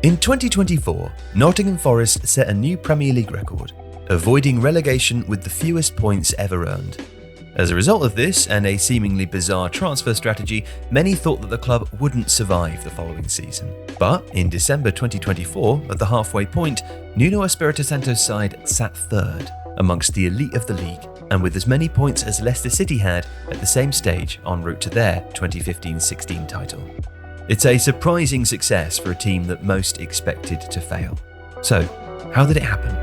In 2024, Nottingham Forest set a new Premier League record, avoiding relegation with the fewest points ever earned. As a result of this and a seemingly bizarre transfer strategy, many thought that the club wouldn't survive the following season. But in December 2024, at the halfway point, Nuno Espirito Santo's side sat third amongst the elite of the league, and with as many points as Leicester City had at the same stage en route to their 2015-16 title. It's a surprising success for a team that most expected to fail. So, how did it happen?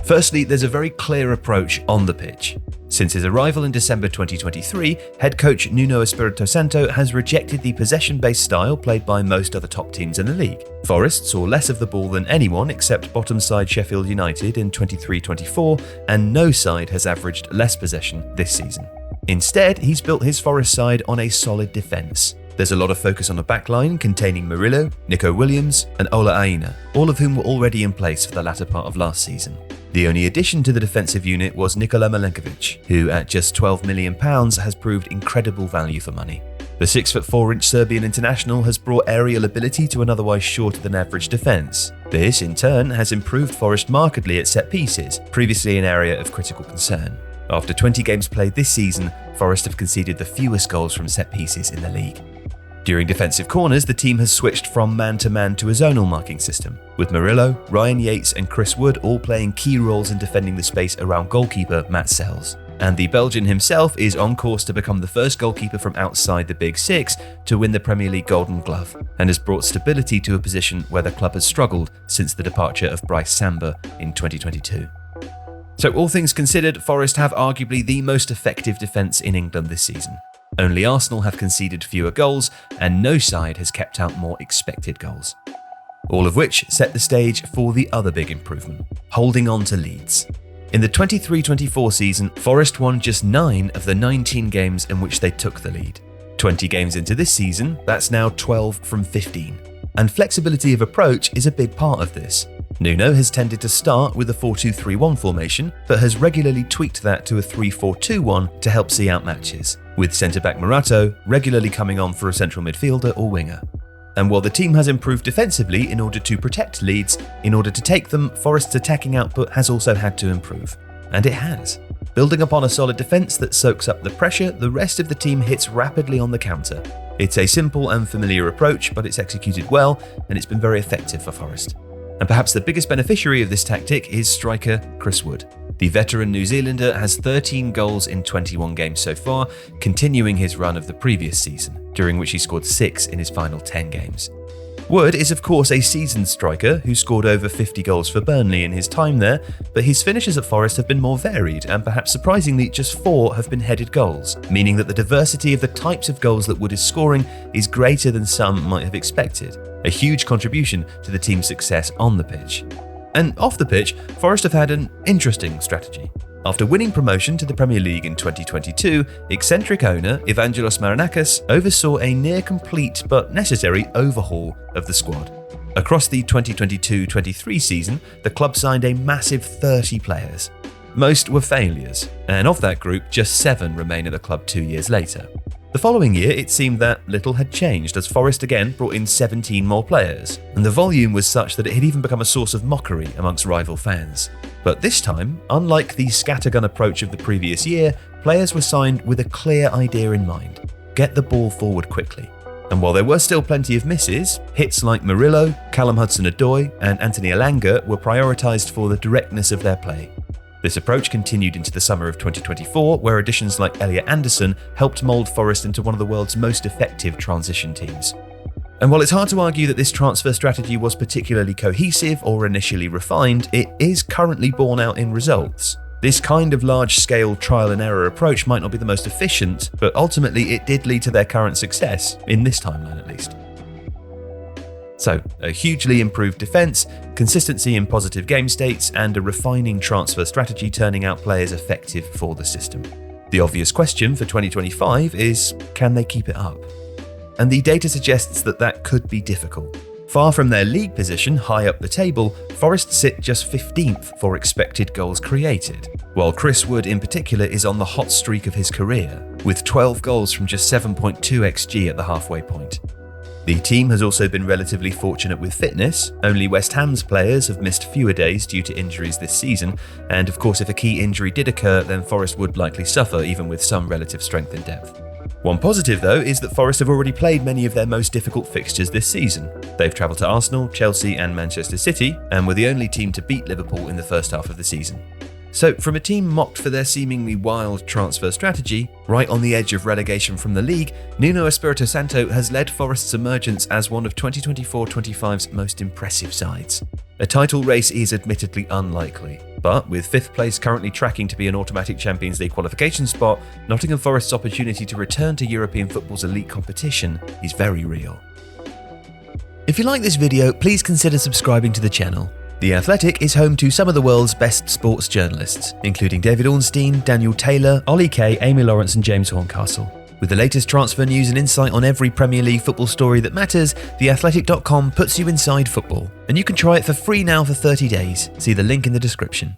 Firstly, there's a very clear approach on the pitch. Since his arrival in December 2023, head coach Nuno Espirito Santo has rejected the possession-based style played by most other top teams in the league. Forest saw less of the ball than anyone except bottom side Sheffield United in 23-24, and no side has averaged less possession this season. Instead, he's built his Forest side on a solid defence. There's a lot of focus on a backline containing Murillo, Nico Williams, and Ola Aina, all of whom were already in place for the latter part of last season. The only addition to the defensive unit was Nikola Milenkovic, who at just £12 million has proved incredible value for money. The 6'4" Serbian international has brought aerial ability to an otherwise shorter than average defence. This, in turn, has improved Forest markedly at set pieces, previously an area of critical concern. After 20 games played this season, Forest have conceded the fewest goals from set pieces in the league. During defensive corners, the team has switched from man-to-man to a zonal marking system, with Murillo, Ryan Yates and Chris Wood all playing key roles in defending the space around goalkeeper Matt Sells. And the Belgian himself is on course to become the first goalkeeper from outside the Big Six to win the Premier League Golden Glove, and has brought stability to a position where the club has struggled since the departure of Bryce Samba in 2022. So all things considered, Forest have arguably the most effective defence in England this season. Only Arsenal have conceded fewer goals, and no side has kept out more expected goals. All of which set the stage for the other big improvement, holding on to leads. In the 23-24 season, Forest won just 9 of the 19 games in which they took the lead. 20 games into this season, that's now 12 from 15. And flexibility of approach is a big part of this. Nuno has tended to start with a 4-2-3-1 formation, but has regularly tweaked that to a 3-4-2-1 to help see out matches, with centre-back Morato regularly coming on for a central midfielder or winger. And while the team has improved defensively in order to protect leads, in order to take them, Forest's attacking output has also had to improve. And it has. Building upon a solid defence that soaks up the pressure, the rest of the team hits rapidly on the counter. It's a simple and familiar approach, but it's executed well, and it's been very effective for Forest. And perhaps the biggest beneficiary of this tactic is striker Chris Wood. The veteran New Zealander has 13 goals in 21 games so far, continuing his run of the previous season, during which he scored 6 in his final 10 games. Wood is of course a seasoned striker who scored over 50 goals for Burnley in his time there, but his finishes at Forest have been more varied, and perhaps surprisingly just 4 have been headed goals, meaning that the diversity of the types of goals that Wood is scoring is greater than some might have expected, a huge contribution to the team's success on the pitch. And off the pitch, Forest have had an interesting strategy. After winning promotion to the Premier League in 2022, eccentric owner Evangelos Marinakis oversaw a near-complete but necessary overhaul of the squad. Across the 2022-23 season, the club signed a massive 30 players. Most were failures, and of that group, just 7 remain at the club 2 years later. The following year, it seemed that little had changed as Forest again brought in 17 more players, and the volume was such that it had even become a source of mockery amongst rival fans. But this time, unlike the scattergun approach of the previous year, players were signed with a clear idea in mind: get the ball forward quickly. And while there were still plenty of misses, hits like Murillo, Callum Hudson-Odoi and Anthony Elanga were prioritised for the directness of their play. This approach continued into the summer of 2024, where additions like Elliot Anderson helped mould Forest into one of the world's most effective transition teams. And while it's hard to argue that this transfer strategy was particularly cohesive or initially refined, it is currently borne out in results. This kind of large-scale trial-and-error approach might not be the most efficient, but ultimately it did lead to their current success, in this timeline at least. So, a hugely improved defence, consistency in positive game states, and a refining transfer strategy turning out players effective for the system. The obvious question for 2025 is, can they keep it up? And the data suggests that that could be difficult. Far from their league position high up the table, Forest sit just 15th for expected goals created, while Chris Wood in particular is on the hot streak of his career, with 12 goals from just 7.2 xG at the halfway point. The team has also been relatively fortunate with fitness. Only West Ham's players have missed fewer days due to injuries this season, and of course if a key injury did occur, then Forest would likely suffer even with some relative strength and depth. One positive though is that Forest have already played many of their most difficult fixtures this season. They've travelled to Arsenal, Chelsea and Manchester City, and were the only team to beat Liverpool in the first half of the season. So from a team mocked for their seemingly wild transfer strategy, right on the edge of relegation from the league, Nuno Espirito Santo has led Forest's emergence as one of 2024-25's most impressive sides. A title race is admittedly unlikely, but with 5th place currently tracking to be an automatic Champions League qualification spot, Nottingham Forest's opportunity to return to European football's elite competition is very real. If you like this video, please consider subscribing to the channel. The Athletic is home to some of the world's best sports journalists, including David Ornstein, Daniel Taylor, Ollie Kay, Amy Lawrence and James Horncastle. With the latest transfer news and insight on every Premier League football story that matters, theathletic.com puts you inside football. And you can try it for free now for 30 days. See the link in the description.